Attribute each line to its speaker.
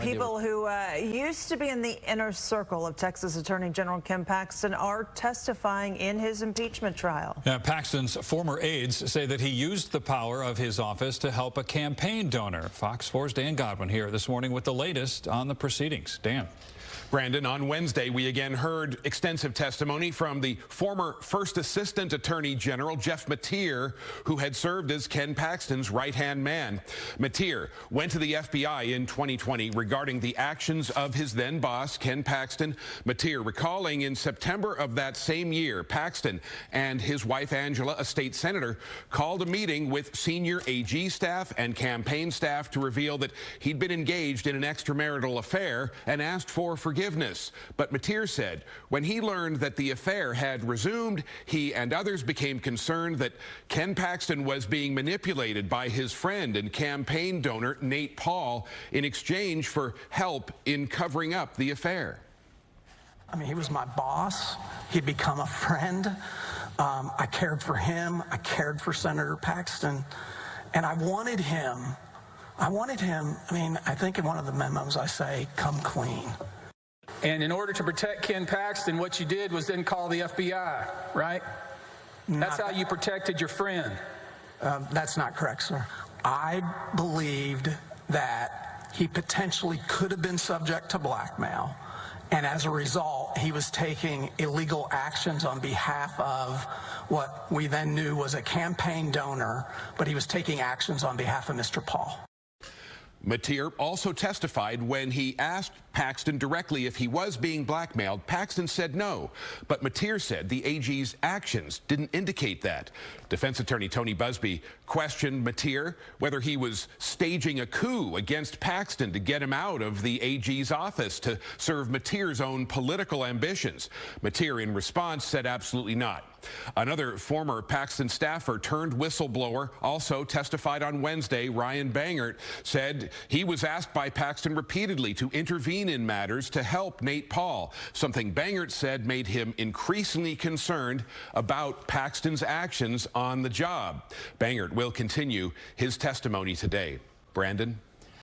Speaker 1: People who used to be in the inner circle of Texas Attorney General Ken Paxton are testifying in his impeachment trial.
Speaker 2: Paxton's former aides say that he used the power of his office to help a campaign donor. Fox 4's Dan Godwin here this morning with the latest on the proceedings. Dan.
Speaker 3: Brandon, on Wednesday, we again heard extensive testimony from the former First Assistant Attorney General, Jeff Mateer, who had served as Ken Paxton's right-hand man. Mateer went to the FBI in 2020 regarding the actions of his then boss, Ken Paxton. Mateer recalling in September of that same year, Paxton and his wife, Angela, a state senator, called a meeting with senior AG staff and campaign staff to reveal that he'd been engaged in an extramarital affair and asked for forgiveness. But Mateer said when he learned that the affair had resumed, he and others became concerned that Ken Paxton was being manipulated by his friend and campaign donor, Nate Paul, in exchange for help in covering up the affair.
Speaker 4: I mean, he was my boss. He'd become a friend. I cared for him. I cared for Senator Paxton. And I wanted him, I mean, I think in one of the memos I say, come clean.
Speaker 5: And in order to protect Ken Paxton, what you did was then call the FBI, right? That's how you protected your friend.
Speaker 4: That's not correct, sir. I believed that he potentially could have been subject to blackmail, and as a result, he was taking illegal actions on behalf of what we then knew was a campaign donor, but he was taking actions on behalf of Mr. Paul.
Speaker 3: Mateer also testified when he asked Paxton directly if he was being blackmailed. Paxton said no, but Mateer said the AG's actions didn't indicate that. Defense attorney Tony Busby questioned Mateer whether he was staging a coup against Paxton to get him out of the AG's office to serve Mateer's own political ambitions. Mateer, in response, said absolutely not. Another former Paxton staffer turned whistleblower also testified on Wednesday. Ryan Bangert said he was asked by Paxton repeatedly to intervene in matters to help Nate Paul, something Bangert said made him increasingly concerned about Paxton's actions on the job. Bangert will continue his testimony today. Brandon.